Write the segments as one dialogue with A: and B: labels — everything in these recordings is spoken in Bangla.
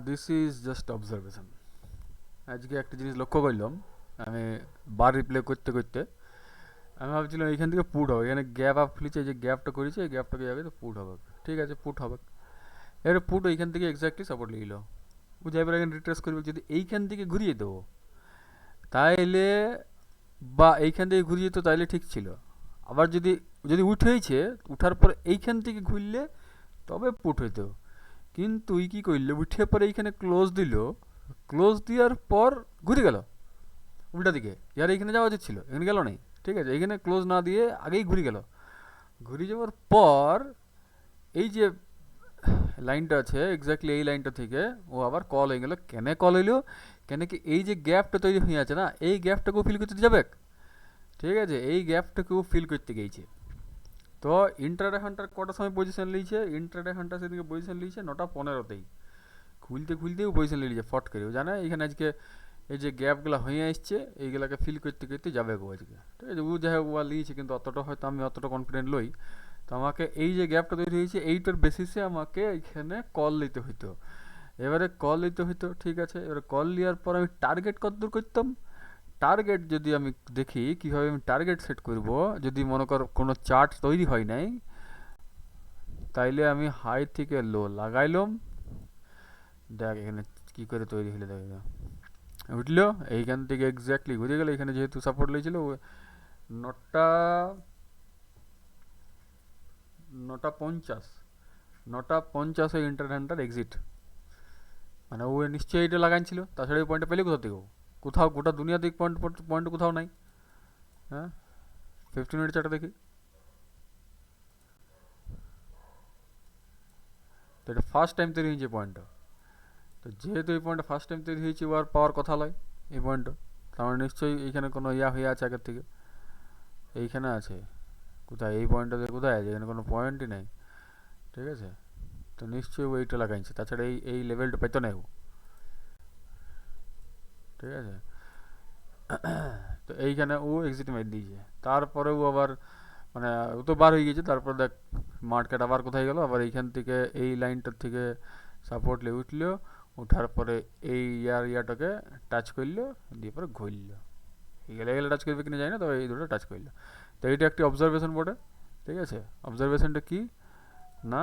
A: This is just observation. আজকে একটা জিনিস লক্ষ্য করলাম, আমি বার রিপ্লে করতে করতে আমি ভাবছিলাম এইখান থেকে পুট হবে, এখানে গ্যাপ আপ খুলেছে, এই যে গ্যাপটা করেছে এই গ্যাপটাকে যাবে তো পুট হবে। ঠিক আছে, পুট হবে। এবারে পুট এইখান থেকে এক্স্যাক্টলি সাপোর্ট লিখলো, ও যাই এবার এখানে রিট্রেস করবে, যদি এইখান থেকে ঘুরিয়ে দেবো তাইলে, বা এইখান থেকে ঘুরিয়ে যেত তাইলে ঠিক ছিল। আবার যদি যদি উঠেছে, উঠার পর এইখান থেকে ঘুরলে তবে পুট হইতো। কিন্তু ই কী করলো, উঠে পরে এইখানে ক্লোজ দিল, ক্লোজ দেওয়ার পর ঘুরে গেল উল্টা দিকে। ইয়ার এইখানে যাওয়া উচিত ছিল, এখানে গেল নাই। ঠিক আছে, এইখানে ক্লোজ না দিয়ে আগেই ঘুরে গেল। ঘুরে যাওয়ার পর এই যে লাইনটা আছে এক্স্যাক্টলি এই লাইনটা থেকে ও আবার কল হয়ে গেল। কেন কল হইলো? কেন কি এই যে গ্যাপটা তৈরি হয়ে আছে না, এই গ্যাপটাকেও ফিল করতে যাবে। ঠিক আছে, এই গ্যাপটাকেও ফিল করতে গিয়েছে। তো ইন্টারডে হান্টার কটার সময় পজিশন লিয়েছে? ইন্টারডে হান্টার সেদিকে পজিশন লিয়েছে 9টা 15তেই। খুলতে খুলতেও পজিশন লিয়ে নিয়েছে ফট করে। ও জানে এখানে আজকে এই যে গ্যাপগুলো হয়ে আসছে এইগুলাকে ফিল করতে করতে যাবে গো আজকে। ঠিক আছে, ও যাই হোক ও লিয়েছে, কিন্তু অতটা হয়তো আমি অতটা কনফিডেন্ট লই। তো আমাকে এই যে গ্যাপটা তৈরি হয়েছে এইটার বেসিসে আমাকে এখানে কল নিতে হইতো। এবারে কল নিতে হইতো, ঠিক আছে। এবারে কল নেওয়ার পর আমি টার্গেট কত দূর করতাম, টার্গেট যদি আমি দেখি কীভাবে আমি টার্গেট সেট করব, যদি মনে কর কোনো চার্ট তৈরি হয় নাই, তাইলে আমি হাই থেকে লো লাগাইলাম। দেখ এখানে কী করে তৈরি হলে, দেখ উঠলো এইখান থেকে এক্স্যাক্টলি ঘুরে গেল। এখানে যেহেতু সাপোর্ট লেগেছিল 9টা 9টা 50, 9টা 50 ইন্টার এক্সিট। মানে ও নিশ্চয়ই এটা লাগাইছিল, তাছাড়া এই পয়েন্টটা পেলে কোথা থেকে? কোথাও গোটা দুনিয়াতে পয়েন্ট পয়েন্ট কোথাও নাই। হ্যাঁ, 15 মিনিট চার্টে দেখি তো এটা ফার্স্ট টাইম তৈরি হয়েছে পয়েন্টটা। তো যেহেতু এই পয়েন্টটা ফার্স্ট টাইম তৈরি হয়েছে ও আর পাওয়ার কথা লয় এই পয়েন্টটা, তার মানে নিশ্চয়ই এইখানে কোনো ইয়া হয়ে আছে আগের থেকে। এইখানে আছে কোথায়, এই পয়েন্টটাতে কোথায় আছে? এখানে কোনো পয়েন্টই নাই। ঠিক আছে, তো নিশ্চয়ই ও এইটা লাগাইছে, তাছাড়া এই এই লেভেলটা পেতো না ও। ঠিক আছে, তো এইখানে ও এক্সিট মেরে দিয়েছে। তারপরে ও আবার মানে ও তো বার হয়ে গেছে। তারপর দেখ মার্কেট আবার কোথায় গেল, আবার এইখান থেকে এই লাইনটার থেকে সাপোর্ট নিয়ে উঠলো। উঠার পরে এই ইয়াটাকে টাচ করলো, দিয়ে পরে ঘুরলো। এগুলো এগুলো টাচ করবে কিনা জানি না, তবে এই দুটো টাচ করলো। তো এইটা একটি অবজারভেশন বটে। ঠিক আছে, অবজারভেশনটা কি না,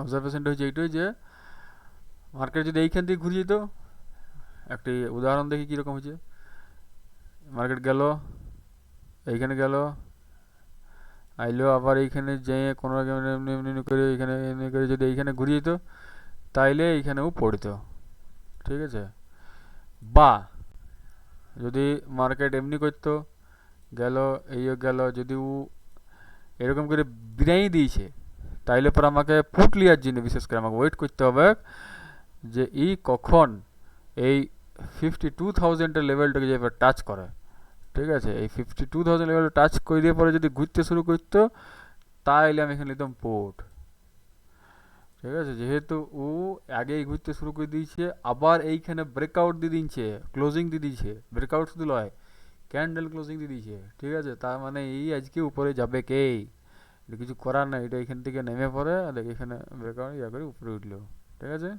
A: অবজারভেশনটা হচ্ছে এইটাই যে মার্কেট যদি এইখান থেকে ঘুরে যেত, একটি উদাহরণ দেখি কীরকম হচ্ছে। মার্কেট গেল, এইখানে গেল, আইলো আবার এইখানে যেয়ে কোনো রকম এমনি এমনি এমনি করে এইখানে এমনি করে যদি এইখানে ঘুরিয়ে যেত তাইলে এইখানেও পড়তো। ঠিক আছে, বা যদি মার্কেট এমনি করতো, গেল এইও গেল, যদি ও এরকম করে বিনাই দিয়েছে, তাইলে পর আমাকে পুট লিয়ার জন্য বিশেষ করে আমাকে ওয়েট করতে হবে যে ই কখন এই 52,000-এর লেভেলটাকে যে টাচ করে। ঠিক আছে, এই 52,000 লেভেল টাচ করে দিয়ে পরে যদি ঘুরতে শুরু করতো তাইলে আমি এখানে নিতাম পোর্ট। ঠিক আছে, যেহেতু ও আগেই ঘুরতে শুরু করে দিয়েছে, আবার এইখানে ব্রেকআউট দিয়ে দিচ্ছে, ক্লোজিং দিয়ে দিয়েছে, ব্রেকআউট শুধু লয় ক্যান্ডেল ক্লোজিং দিয়ে দিয়েছে। ঠিক আছে, তার মানে এই আজকে উপরে যাবে কে? এটা কিছু করার নাই, এটা এখান থেকে নেমে পড়ে আর এখানে ব্রেকআউট ইয়া করে উপরে উঠলো। ঠিক আছে।